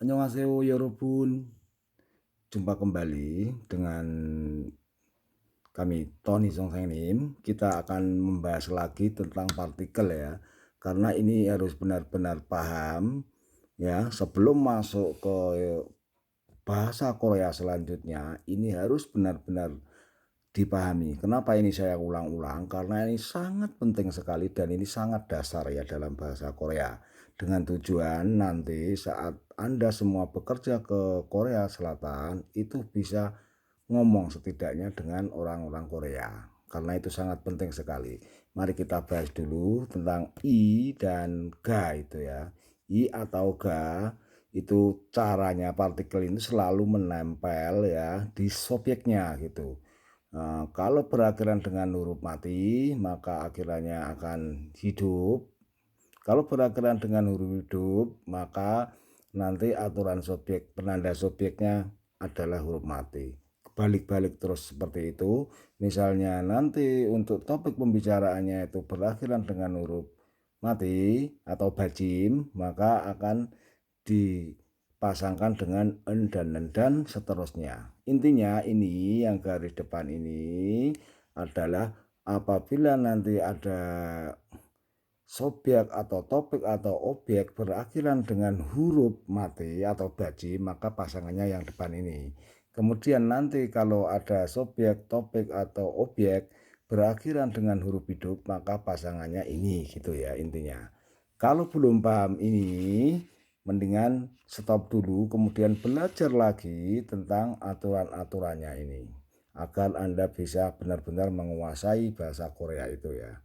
Annyeonghaseyo 여러분. Jumpa kembali dengan kami Tony Songsaengnim. Kita akan membahas lagi tentang partikel ya. Karena ini harus benar-benar paham ya sebelum masuk ke bahasa Korea selanjutnya. Ini harus benar-benar dipahami. Kenapa ini saya ulang-ulang? Karena ini sangat penting sekali dan ini sangat dasar ya dalam bahasa Korea. Dengan tujuan nanti saat Anda semua bekerja ke Korea Selatan itu bisa ngomong setidaknya dengan orang-orang Korea. Karena itu sangat penting sekali. Mari kita bahas dulu tentang I dan ga itu ya. I atau ga itu caranya partikel ini selalu menempel ya di subjeknya gitu. Kalau berakhiran dengan huruf mati, maka akhirannya akan hidup. Kalau berakhiran dengan huruf hidup, maka nanti aturan subjek, penanda subjeknya adalah huruf mati. Balik-balik terus seperti itu. Misalnya nanti untuk topik pembicaraannya itu berakhiran dengan huruf mati atau bajim, maka akan dipasangkan dengan en dan seterusnya. Intinya ini yang garis depan ini adalah apabila nanti ada subjek atau topik atau objek berakhiran dengan huruf mati atau baji, maka pasangannya yang depan ini. Kemudian nanti kalau ada subjek, topik atau objek berakhiran dengan huruf hidup, maka pasangannya ini gitu ya intinya. Kalau belum paham ini, mendingan stop dulu kemudian belajar lagi tentang aturan-aturannya ini agar Anda bisa benar-benar menguasai bahasa Korea itu ya.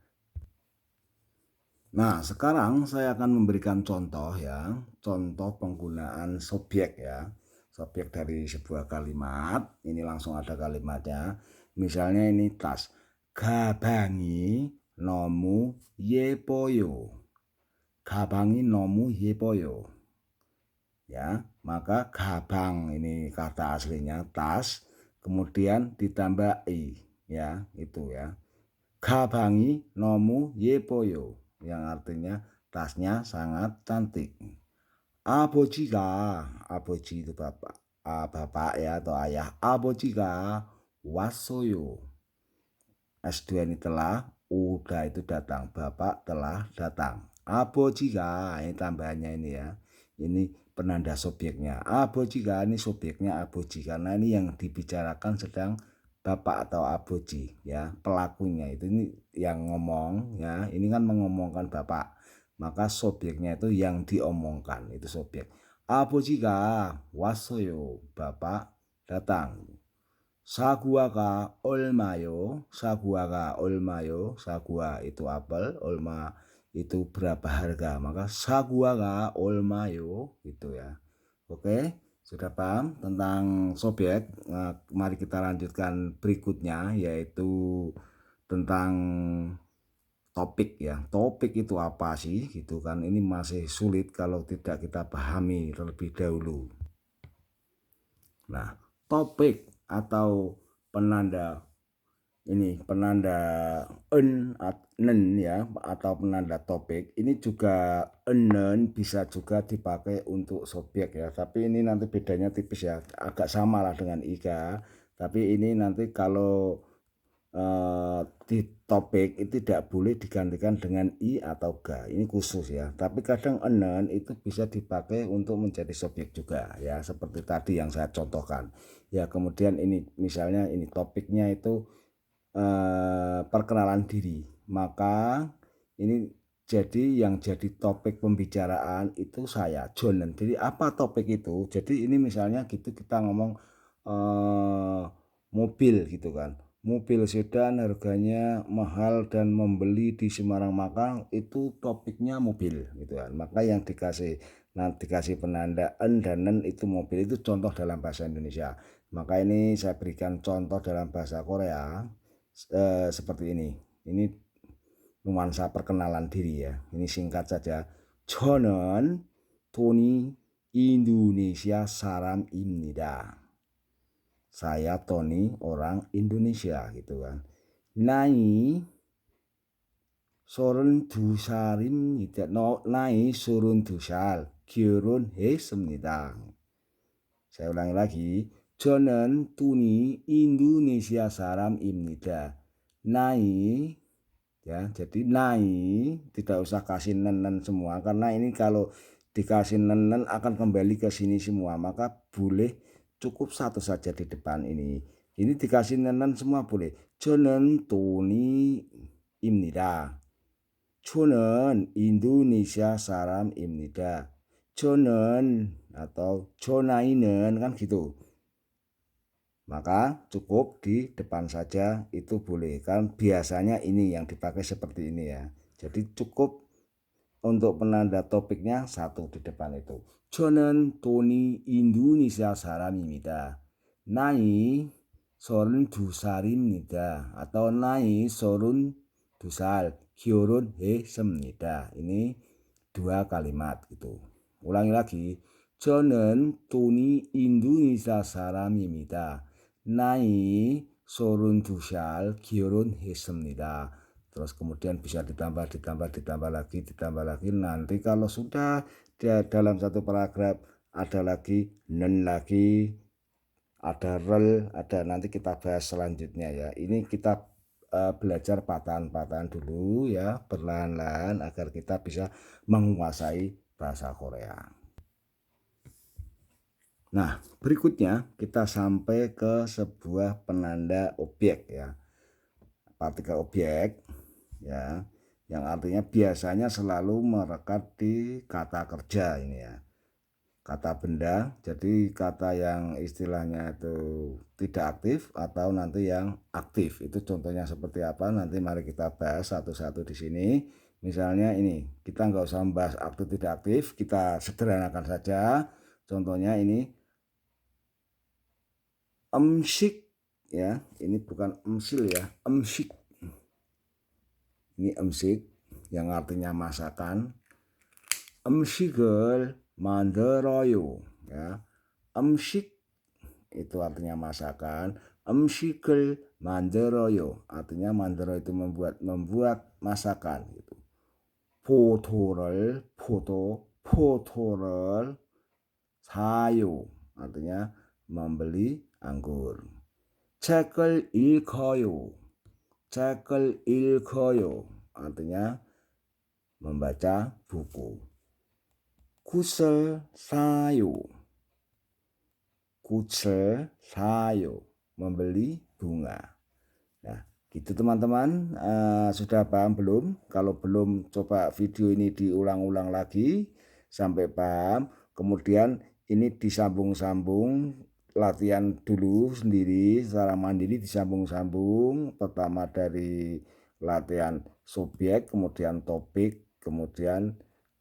Nah, sekarang saya akan memberikan contoh ya, contoh penggunaan subjek ya. Subjek dari sebuah kalimat, ini langsung ada kalimatnya. Misalnya ini tas. 가방이 너무 예뻐요. 가방이 너무 예뻐요. Ya, maka gabang ini kata aslinya tas, kemudian ditambah i ya, itu ya. 가방이 너무 예뻐요. Yang artinya tasnya sangat cantik. 아버지 itu bapak, bapak ya atau ayah. 아버지가 왔어요. S2 ini telah, udah itu datang, bapak telah datang. 아버지가 ini tambahannya ini ya. Ini penanda subjeknya. 아버지가 ini subjeknya 아버지 karena ini yang dibicarakan sedang bapak atau abuji ya, pelakunya itu ini yang ngomong ya, ini kan mengomongkan bapak, maka subjeknya itu yang diomongkan itu subjek. 아버지가 왔어요, bapak datang. 사구아가 얼마요? 사구아가 얼마요? 사구아 itu apel, 얼마 itu berapa harga, maka 사구아가 얼마요 gitu ya. Oke, sudah paham tentang subjek. Nah, mari kita lanjutkan berikutnya yaitu tentang topik ya. Topik itu apa sih gitu kan, ini masih sulit kalau tidak kita pahami terlebih dahulu. Nah, topik atau penanda ini penanda nen ya atau penanda topik ini juga enen bisa juga dipakai untuk subjek ya, tapi ini nanti bedanya tipis ya, agak sama lah dengan iga, tapi ini nanti kalau di topik itu tidak boleh digantikan dengan i atau ga, ini khusus ya, tapi kadang enen itu bisa dipakai untuk menjadi subjek juga ya, seperti tadi yang saya contohkan ya. Kemudian ini misalnya ini topiknya itu perkenalan diri, maka ini jadi yang jadi topik pembicaraan itu saya John. Jadi apa topik itu, jadi ini misalnya gitu kita ngomong mobil gitu kan, mobil sedan harganya mahal dan membeli di Semarang, maka itu topiknya mobil gitu kan, maka yang dikasih penanda en dan nen itu mobil, itu contoh dalam bahasa Indonesia. Maka ini saya berikan contoh dalam bahasa Korea seperti ini. Ini nuansa perkenalan diri ya. Ini singkat saja. 저는 Tony Indonesia saram입니다. Saya Tony orang Indonesia gitu kan. 나이 sorun 두살입니다. 나이 32살, 결혼했습니다. saya ulangi lagi. 저는 Tuni Indonesia saram입니다. Naik ya, jadi naik tidak usah kasih nenen semua karena ini kalau dikasih nenen akan kembali ke sini semua, maka boleh cukup satu saja di depan ini. Ini dikasih nenen semua boleh. 저는 Tuni입니다. 저는 Indonesia saram입니다. 저는 atau jonai는 kan gitu. Maka cukup di depan saja itu boleh, kan biasanya ini yang dipakai seperti ini ya. Jadi cukup untuk penanda topiknya satu di depan itu. 저는 Tony Indonesia saram입니다. 나이 32살입니다. atau 나이 32살 결혼했습니다. Ini dua kalimat gitu. Ulangi lagi. 저는 Tony Indonesia saram입니다. 나이 32살 결혼했습니다. Terus kemudian bisa ditambah lagi. Nanti kalau sudah dalam satu paragraf ada lagi nen lagi, ada rel, ada nanti kita bahas selanjutnya ya. Ini kita belajar patahan-patahan dulu ya, perlahan-lahan agar kita bisa menguasai bahasa Korea. Nah, berikutnya kita sampai ke sebuah penanda objek ya. Partikel objek ya, yang artinya biasanya selalu merekat di kata kerja ini ya. Kata benda, jadi kata yang istilahnya itu tidak aktif atau nanti yang aktif. Itu contohnya seperti apa? Nanti mari kita bahas satu-satu di sini. Misalnya ini, kita nggak usah membahas aktif tidak aktif, kita sederhanakan saja. Contohnya ini 음식 ya, ini bukan emsil ya, 음식. Ini 음식 yang artinya masakan. 음식을 만들어요 ya. 음식 itu artinya masakan. 음식을 만들어요 artinya 만들어 itu membuat masakan gitu. 포도를 사요 artinya membeli anggur. 책을 읽어요 artinya membaca buku. 굿을 사요 membeli bunga. Nah gitu teman-teman, sudah paham belum? Kalau belum coba video ini diulang-ulang lagi sampai paham. Kemudian ini disambung-sambung, latihan dulu sendiri secara mandiri, disambung-sambung. Pertama dari latihan subjek, kemudian topik, kemudian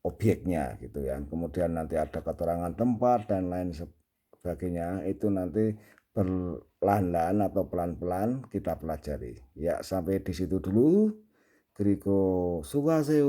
objeknya gitu ya. Kemudian nanti ada keterangan tempat dan lain sebagainya. Itu nanti perlahan-lahan atau pelan-pelan kita pelajari. Ya, sampai di situ dulu. 그리고 수고하세요.